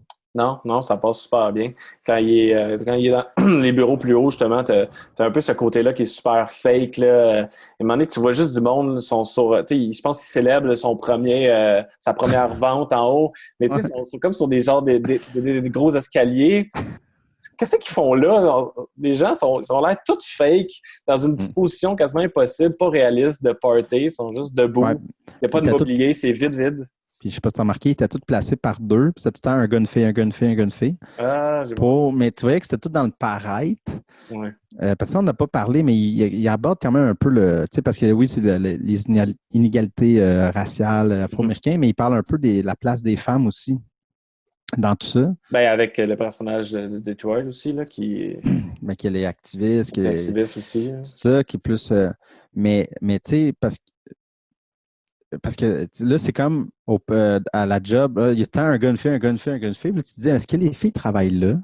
Non, ça passe super bien. Quand il est dans les bureaux plus hauts, justement, t'as un peu ce côté-là qui est super fake. Là. À un moment donné, tu vois juste du monde, je pense qu'il célèbre sa première vente en haut, mais ils sont comme sur des genres des gros escaliers. Qu'est-ce qu'ils font là? Les gens sont l'air tout fake, dans une disposition quasiment impossible, pas réaliste de party, ils sont juste debout. Il n'y a pas de mobilier, c'est vide. Puis je sais pas si tu as remarqué, ils étaient tous placés par 2, puis c'était tout le temps un gun fait. Ah, j'ai pas mais tu voyais que c'était tout dans le paraître. Ouais. Parce qu'on n'a pas parlé, mais il aborde quand même un peu le. Tu sais, parce que oui, c'est les inégalités raciales afro-américaines, mais il parle un peu de la place des femmes aussi dans tout ça. Ben, avec le personnage de Detroit aussi, là, qui mais qu'elle est activiste. Qui est activiste aussi. Hein. C'est ça, qui est plus. Mais tu sais, parce que là, c'est comme à la job, là, il y a tant un gun fait. Puis là, tu te dis, est-ce que les filles travaillent là?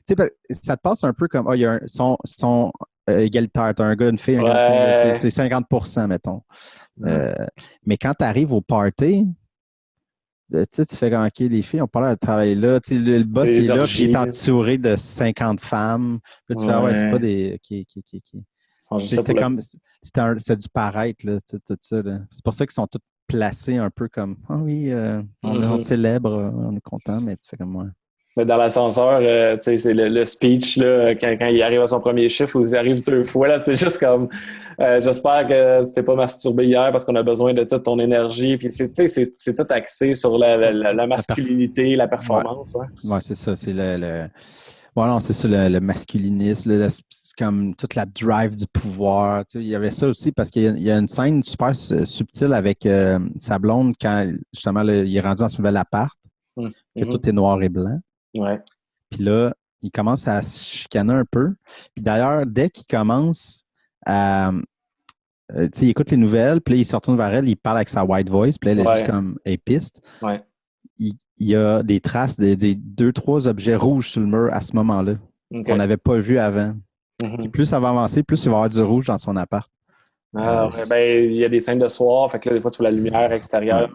Tu sais, ça te passe un peu comme, sont égalitaires. Tu as un gun fait, c'est 50%, mettons. Mais quand tu arrives au party, tu fais comme, OK, les filles ont pas l'air de travailler là. Tu sais, le boss est là, puis il est entouré de 50 femmes. Puis là, tu fais, c'est pas des. C'est du paraître, là, tout ça. Là. C'est pour ça qu'ils sont tous placés un peu comme on célèbre, on est content, mais tu fais comme moi. Mais dans l'ascenseur, tu sais, c'est le speech, là, quand il arrive à son premier chiffre, ou il arrive 2 fois, là, c'est juste comme j'espère que tu t'es pas masturbé hier parce qu'on a besoin de toute ton énergie. Puis tu sais, c'est tout axé sur la masculinité, la performance. Ouais, Hein. ouais, c'est ça. C'est ouais, non, c'est ça, le masculinisme, c'est comme toute la drive du pouvoir. Tu sais, il y avait ça aussi parce qu'il y a une scène super subtile avec sa blonde quand justement là, il est rendu dans son nouvel appart, que tout est noir et blanc. Ouais. Puis là, il commence à se chicaner un peu. Puis d'ailleurs, dès qu'il commence à. Tu sais, il écoute les nouvelles, puis là, il se retourne vers elle, il parle avec sa white voice, puis là, elle est juste comme épiste. Ouais. Il y a des traces des 2-3 objets rouges sur le mur à ce moment-là, qu'on n'avait pas vu avant. Puis plus ça va avancer, plus il va y avoir du rouge dans son appart. Ben, il y a des scènes de soir, fait que là, des fois, tu vois la lumière extérieure. Ouais.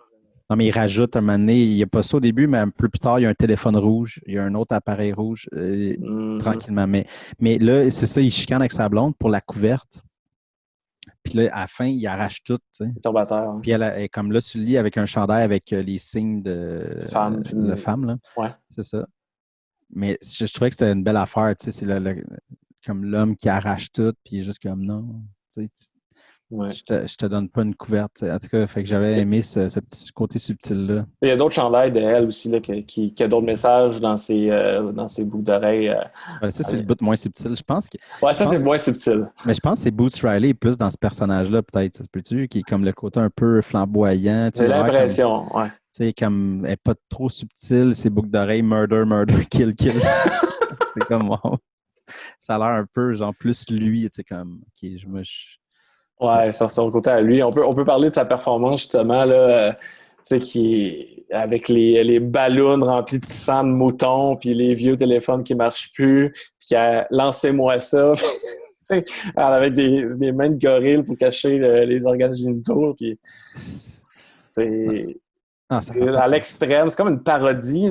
Non, mais il rajoute un moment donné, il n'y a pas ça au début, mais un peu plus tard, il y a un téléphone rouge, il y a un autre appareil rouge, tranquillement. Mais là, c'est ça, il chicane avec sa blonde pour la couverte. Puis là, à la fin, il arrache tout. Tu sais. Il tombe à terre. Hein. Puis elle est comme là sur le lit avec un chandail avec les signes de femme. Là. Ouais. C'est ça. Mais je trouvais que c'était une belle affaire. Tu sais, c'est comme l'homme qui arrache tout, puis il est juste comme non. Tu sais, je te donne pas une couverte. En tout cas, fait que j'avais aimé ce petit côté subtil-là. Il y a d'autres chandails d'elle aussi là, qui a d'autres messages dans ses boucles d'oreilles. Ça, c'est le bout moins subtil. Je pense que. Ouais, ça, c'est moins subtil. Mais je pense que c'est Boots Riley plus dans ce personnage-là, peut-être. Ça se peut-tu, qui est comme le côté un peu flamboyant. J'ai l'impression, ouais. Tu sais, comme elle n'est pas trop subtile, ses boucles d'oreilles, murder, kill. C'est comme, wow. Ça a l'air un peu, genre, plus lui, tu sais, comme, OK, Ouais, sur son côté à lui. On peut parler de sa performance, justement, là, tu sais, avec les ballons remplis de sang de mouton, puis les vieux téléphones qui ne marchent plus, puis lancez-moi ça. Avec des mains de gorille pour cacher les organes génitaux, puis c'est à l'extrême. C'est comme une parodie.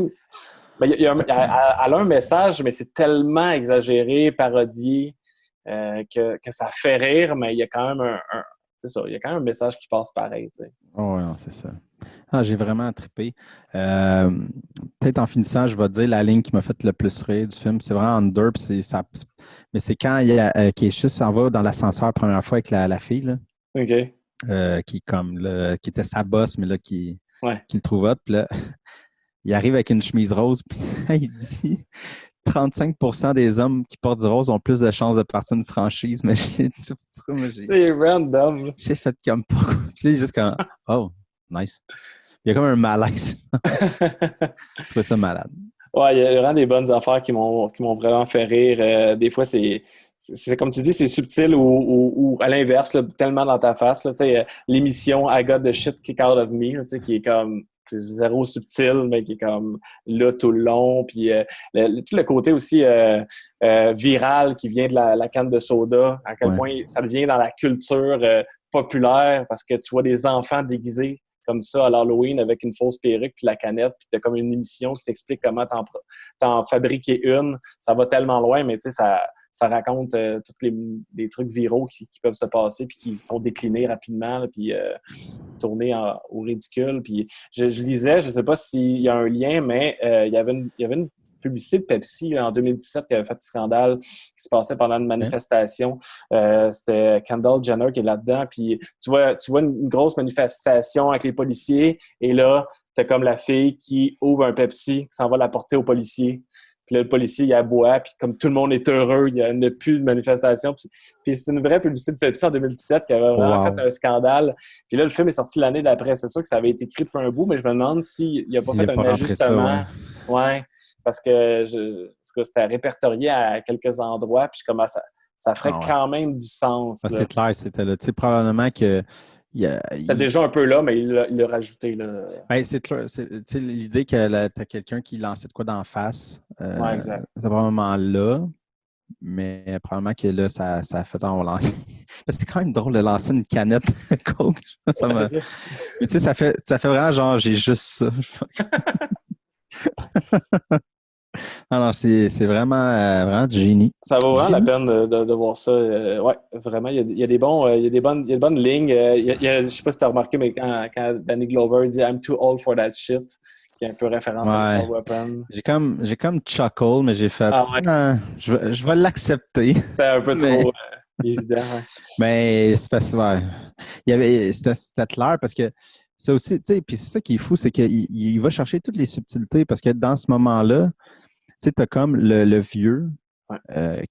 Elle a un message, mais c'est tellement exagéré, parodié, que ça fait rire, mais il y a quand même c'est ça, il y a quand même un message qui passe pareil. Tu sais. Oh, non, c'est ça. J'ai vraiment trippé. Peut-être en finissant, je vais te dire la ligne qui m'a fait le plus rire du film. C'est vraiment Under, mais c'est quand Cassius s'en va dans l'ascenseur la première fois avec la fille, là, qui est comme qui était sa boss, mais là, qui le trouve hot. Puis là, il arrive avec une chemise rose, puis il dit 35% des hommes qui portent du rose ont plus de chances de partir d'une franchise. Mais c'est random. J'ai fait comme pourquoi. Puis là, juste comme oh, nice. Il y a comme un malaise. Je trouvais ça malade. Ouais, il y a vraiment des bonnes affaires qui m'ont vraiment fait rire. Des fois, c'est comme tu dis, c'est subtil ou à l'inverse, là, tellement dans ta face. Là, l'émission I Got the Shit Kicked Out of Me, là, qui est comme c'est zéro subtil, mais qui est comme là tout le long. Puis tout le côté aussi viral qui vient de la canne de soda, à quel point ça devient dans la culture populaire parce que tu vois des enfants déguisés comme ça à l'Halloween avec une fausse perruque puis la canette, puis t'as comme une émission qui t'explique comment t'en fabriquer une. Ça va tellement loin, mais tu sais, ça raconte tous les trucs viraux qui peuvent se passer puis qui sont déclinés rapidement, là, puis tournés au ridicule. Puis je lisais, je sais pas s'il y a un lien, mais il y avait une publicité de Pepsi là, en 2017 qui avait fait un scandale qui se passait pendant une manifestation. C'était Kendall Jenner qui est là-dedans. Puis tu vois une grosse manifestation avec les policiers et là, t'as comme la fille qui ouvre un Pepsi, qui s'en va l'apporter aux policiers. Puis là, le policier, il aboie, puis comme tout le monde est heureux, il n'y a plus de manifestation. Puis c'est une vraie publicité de Pepsi en 2017 qui avait vraiment fait un scandale. Puis là, le film est sorti l'année d'après. C'est sûr que ça avait été écrit pour un bout, mais je me demande s'il n'a pas fait un ajustement. Ouais. Parce que c'était répertorié à quelques endroits, puis comment ça ferait quand même du sens. C'est clair, c'était là. Tu sais, probablement que. C'était déjà un peu là, mais il l'a rajouté. Là. Ben, c'est clair. L'idée que tu as quelqu'un qui lançait de quoi d'en face. Exact. C'est probablement là. Mais probablement que là, ça a fait on lancer. C'est quand même drôle de lancer une canette Coke. Ça mais tu sais, ça fait vraiment genre j'ai juste ça. Alors, c'est vraiment du génie. Ça vaut vraiment la peine de voir ça. Ouais, vraiment, il y a des bonnes lignes. Je sais pas si tu as remarqué, mais quand Danny Glover dit « I'm too old for that shit », qui est un peu référence à Lethal Weapon. J'ai comme chuckle, mais j'ai fait je vais l'accepter. C'était un peu trop évident. Ouais. Mais c'est parce que c'était clair parce que ça aussi, tu sais, puis c'est ça qui est fou, c'est qu'il va chercher toutes les subtilités parce que dans ce moment-là, tu sais, t'as comme le vieux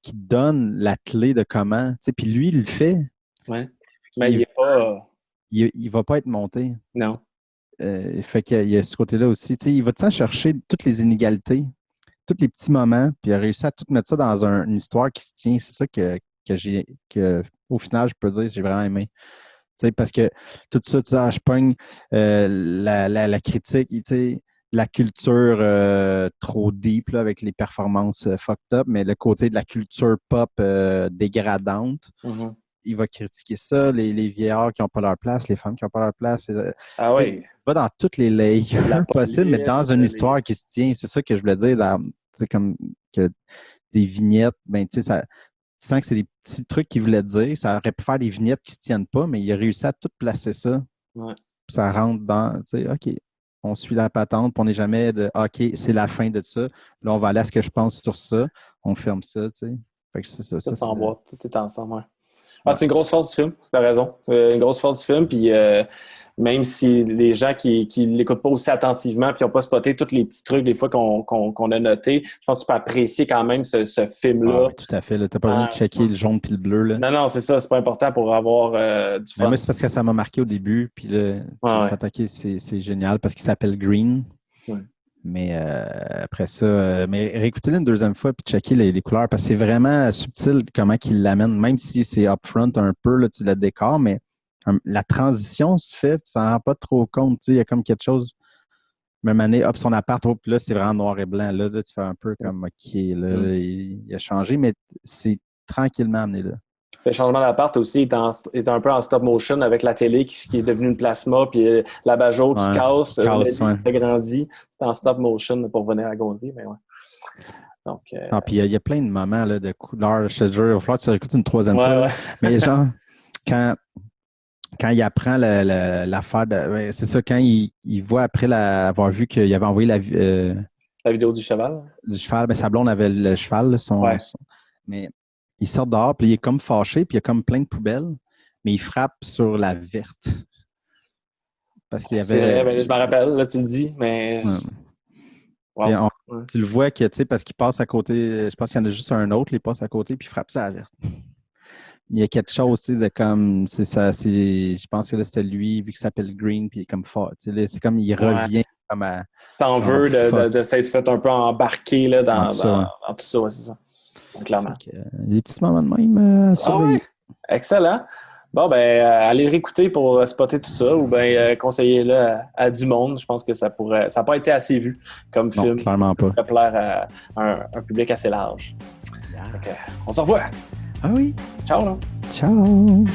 qui donne la clé de comment, tu sais, puis lui, il le fait. Ouais. Mais il est pas... Il va pas être monté. Non. Fait qu'il y a ce côté-là aussi. Tu sais, il va tout le temps chercher toutes les inégalités, tous les petits moments, puis il a réussi à tout mettre ça dans une histoire qui se tient. C'est ça que au final, je peux dire j'ai vraiment aimé. Tu sais, parce que tout ça, tu sais, je pogne la critique, tu sais, la culture trop deep là, avec les performances fucked up, mais le côté de la culture pop dégradante. Mm-hmm. Il va critiquer ça, les vieillards qui n'ont pas leur place, les femmes qui n'ont pas leur place. Il va dans toutes les layers possibles, mais dans une histoire qui se tient. C'est ça que je voulais dire. Comme que des vignettes, ben, tu sens que c'est des petits trucs qu'il voulait dire. Ça aurait pu faire des vignettes qui ne se tiennent pas, mais il a réussi à tout placer ça. Ouais. Ça rentre dans, OK, on suit la patente, puis on n'est jamais de OK, c'est la fin de ça. Là, on va aller à ce que je pense sur ça. On ferme ça, tu sais. Fait que c'est ça. Ça s'emboîte, tout est ensemble, ouais. C'est une grosse force du film, tu as raison. C'est une grosse force du film, puis même si les gens qui l'écoutent pas aussi attentivement puis n'ont pas spoté tous les petits trucs des fois qu'on a notés, je pense que tu peux apprécier quand même ce film-là. Oui, tout à fait. Tu n'as pas besoin de checker le jaune puis le bleu. Là. Non, c'est ça, c'est pas important pour avoir du fun. Mais moi, c'est parce que ça m'a marqué au début, puis là, j'ai fait OK, c'est génial parce qu'il s'appelle Green. Ouais. Mais après ça, mais réécoutez-le une deuxième fois puis checker les couleurs parce que c'est vraiment subtil comment il l'amène, même si c'est upfront un peu, là, tu le décors, mais la transition se fait, tu t'en rends pas trop compte. Il y a comme quelque chose, même année, hop, son appart, puis là, c'est vraiment noir et blanc. Là, tu fais un peu comme OK, là, il a changé, mais c'est tranquillement amené là. Le changement d'appart aussi est un peu en stop motion avec la télé qui est devenue une plasma, puis la bajo qui casse, agrandit. C'est en stop motion pour venir à Gondry, mais ouais. Donc, puis il y a plein de moments là, de couleurs. Je te jure, il va falloir que tu réécoutes une troisième fois. Ouais. Mais genre, quand il apprend l'affaire de. C'est ça, quand il voit après avoir vu qu'il avait envoyé la vidéo du cheval. Du cheval, mais sa blonde avait le cheval, mais il sort dehors, puis il est comme fâché, puis il y a comme plein de poubelles, mais il frappe sur la verte. Parce qu'il y avait. C'est vrai, je m'en rappelle, là, tu le dis, mais. Ouais. Wow. Tu le vois que, tu sais, parce qu'il passe à côté, je pense qu'il y en a juste un autre, il passe à côté, puis il frappe ça à la verte. Il y a quelque chose, tu sais, de comme. C'est ça, je pense que là, c'était lui, vu qu'il s'appelle Green, puis il est comme fort. Tu sais, c'est comme il revient comme à. T'en veux de s'être fait un peu embarquer là, dans tout ça, ouais, c'est ça. Donc, clairement. Les petits moments de même à surveiller. Ouais. Excellent. Bon, ben, allez le réécouter pour spotter tout ça ou bien conseiller-le à du monde. Je pense que ça n'a pas été assez vu comme film. Non, clairement pas. Ça pourrait plaire à un public assez large. Donc, on se revoit. Ah oui. Ciao, là. Ciao.